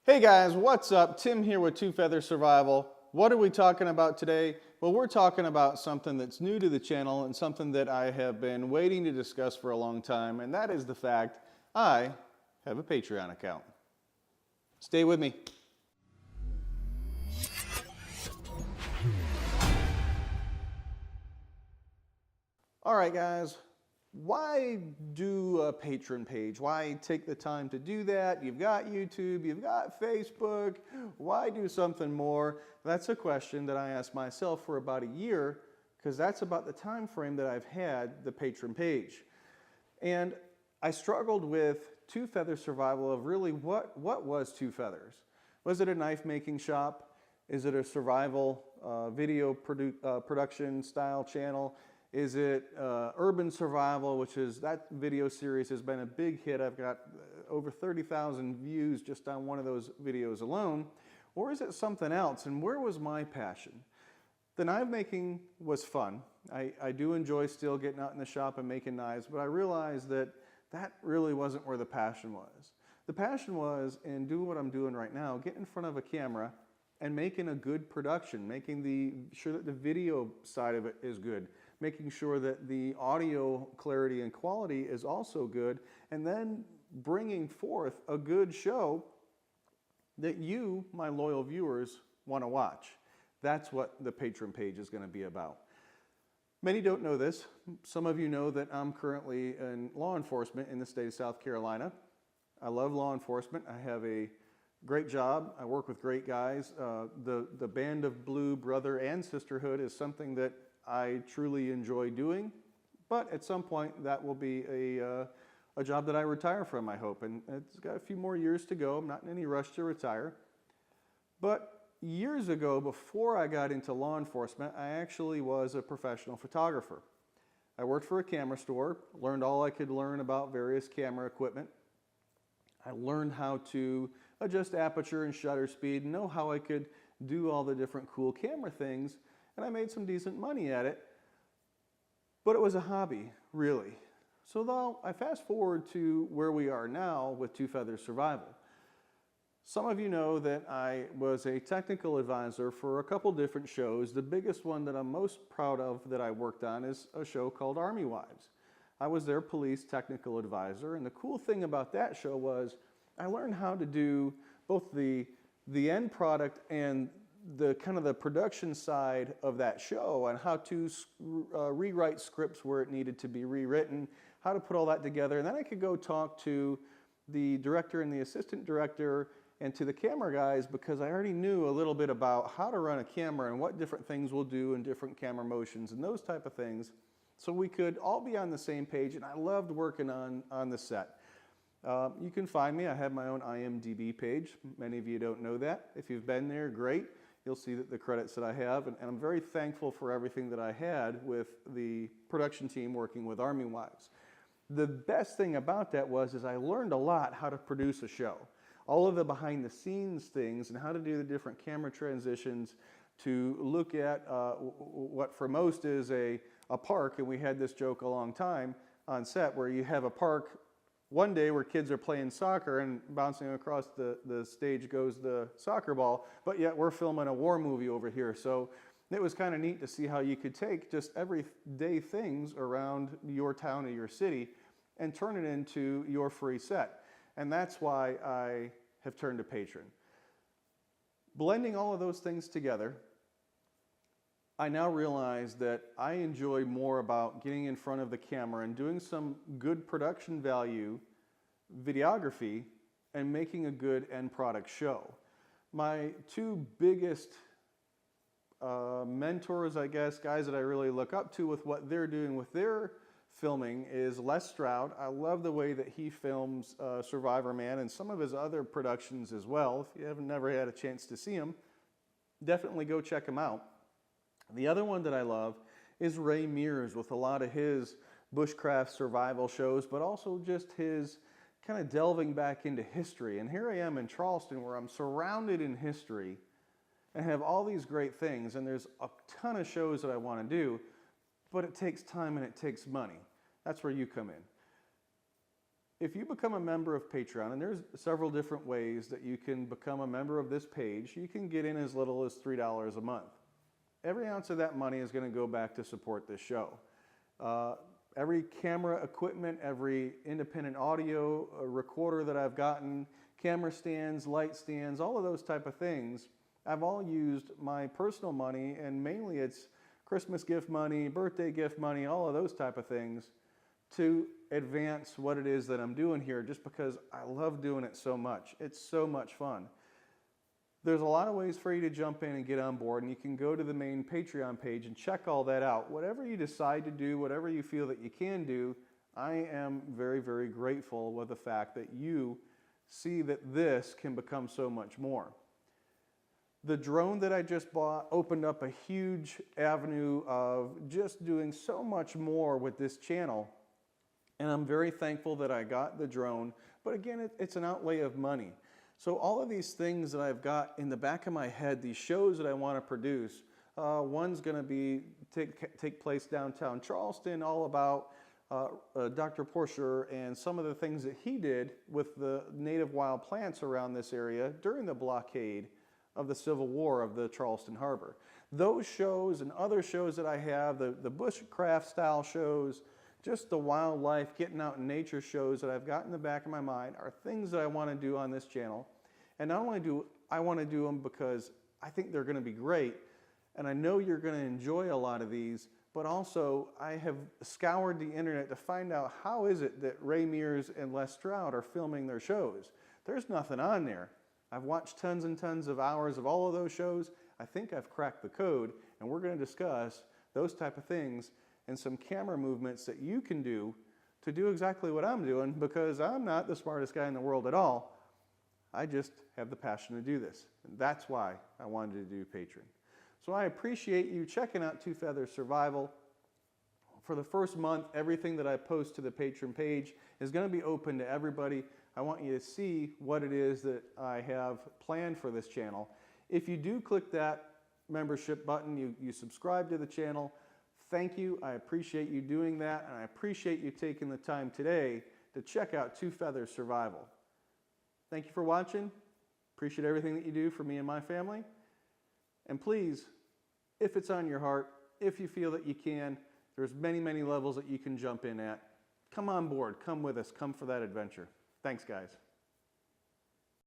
Hey guys, what's up? Tim here with Two Feather Survival. What are we talking about today? Well, we're talking about something that's new to the channel and something that I have been waiting to discuss for a long time, and that is the fact I have a Patreon account. Stay with me. All right, guys. Why do a patron page? Why take the time to do that? You've got YouTube, you've got Facebook. Why do something more? That's a question that I asked myself for about a year, because that's about the time frame that I've had the patron page. And I struggled with Two Feather Survival of really what was Two Feathers? Was it a knife making shop? Is it a survival video production style channel? Is it Urban Survival, which is, that video series has been a big hit. I've got over 30,000 views just on one of those videos alone. Or is it something else? And where was my passion? The knife making was fun. I do enjoy still getting out in the shop and making knives, but I realized that that really wasn't where the passion was. The passion was in doing what I'm doing right now, getting in front of a camera and making a good production, making sure that the video side of it is good, making sure that the audio clarity and quality is also good, and then bringing forth a good show that you, my loyal viewers, want to watch. That's what the patron page is going to be about. Many don't know this. Some of you know that I'm currently in law enforcement in the state of South Carolina. I love law enforcement. I have a great job. I work with great guys. The Band of Blue brother and sisterhood is something that I truly enjoy doing, but at some point that will be a job that I retire from, I hope, and it's got a few more years to go. I'm not in any rush to retire. But years ago, before I got into law enforcement, I actually was a professional photographer. I worked for a camera store, learned all I could learn about various camera equipment. I learned how to adjust aperture and shutter speed, know how I could do all the different cool camera things, and I made some decent money at it, but it was a hobby, really. So though I fast forward to where we are now with Two Feather Survival. Some of you know that I was a technical advisor for a couple different shows. The biggest one that I'm most proud of that I worked on is a show called Army Wives. I was their police technical advisor, and the cool thing about that show was I learned how to do both the end product and the kind of the production side of that show, and how to rewrite scripts where it needed to be rewritten, how to put all that together. And then I could go talk to the director and the assistant director and to the camera guys, because I already knew a little bit about how to run a camera and what different things will do in different camera motions and those type of things. So we could all be on the same page, and I loved working on the set. You can find me. I have my own IMDb page. Many of you don't know that. If you've been there, great. You'll see that the credits that I have, and I'm very thankful for everything that I had with the production team working with Army Wives. The best thing about that is I learned a lot how to produce a show. All of the behind the scenes things and how to do the different camera transitions, to look at what for most is a park, and we had this joke a long time on set where you have a park one day where kids are playing soccer and bouncing across the stage goes the soccer ball, but yet we're filming a war movie over here. So it was kind of neat to see how you could take just everyday things around your town or your city and turn it into your free set. And that's why I have turned to Patreon. Blending all of those things together, I now realize that I enjoy more about getting in front of the camera and doing some good production value videography and making a good end product show. My two biggest mentors, I guess, guys that I really look up to with what they're doing with their filming, is Les Stroud. I love the way that he films Survivor Man and some of his other productions as well. If you haven't never had a chance to see him, definitely go check him out. The other one that I love is Ray Mears, with a lot of his bushcraft survival shows, but also just his kind of delving back into history. And here I am in Charleston, where I'm surrounded in history and have all these great things, and there's a ton of shows that I want to do, but it takes time and it takes money. That's where you come in. if you become a member of Patreon, and there's several different ways that you can become a member of this page, you can get in as little as $3 a month. Every ounce of that money is going to go back to support this show. Every camera equipment, every independent audio recorder that I've gotten, camera stands, light stands, all of those type of things, I've all used my personal money, and mainly it's Christmas gift money, birthday gift money, all of those type of things, to advance what it is that I'm doing here, just because I love doing it so much. It's so much fun. There's a lot of ways for you to jump in and get on board, and you can go to the main Patreon page and check all that out. Whatever you decide to do, whatever you feel that you can do, I am very, very grateful with the fact that you see that this can become so much more. The drone that I just bought opened up a huge avenue of just doing so much more with this channel, and I'm very thankful that I got the drone, but again, it's an outlay of money. So all of these things that I've got in the back of my head, these shows that I want to produce, one's going to take place downtown Charleston, all about Dr. Porcher and some of the things that he did with the native wild plants around this area during the blockade of the Civil War of the Charleston Harbor. Those shows and other shows that I have, the bushcraft style shows, just the wildlife, getting out in nature shows that I've got in the back of my mind are things that I want to do on this channel. And not only do I want to do them because I think they're going to be great, and I know you're going to enjoy a lot of these, but also I have scoured the internet to find out how is it that Ray Mears and Les Stroud are filming their shows. There's nothing on there. I've watched tons and tons of hours of all of those shows. I think I've cracked the code, and we're going to discuss those type of things and some camera movements that you can do to do exactly what I'm doing, because I'm not the smartest guy in the world at all. I just have the passion to do this. And that's why I wanted to do Patreon. So I appreciate you checking out Two Feathers Survival. For the first month, everything that I post to the Patreon page is going to be open to everybody. I want you to see what it is that I have planned for this channel. If you do click that membership button, you subscribe to the channel, thank you. I appreciate you doing that, and I appreciate you taking the time today to check out Two Feathers Survival. Thank you for watching. Appreciate everything that you do for me and my family. And please, if it's on your heart, if you feel that you can, there's many, many levels that you can jump in at. Come on board, come with us, come for that adventure. Thanks, guys.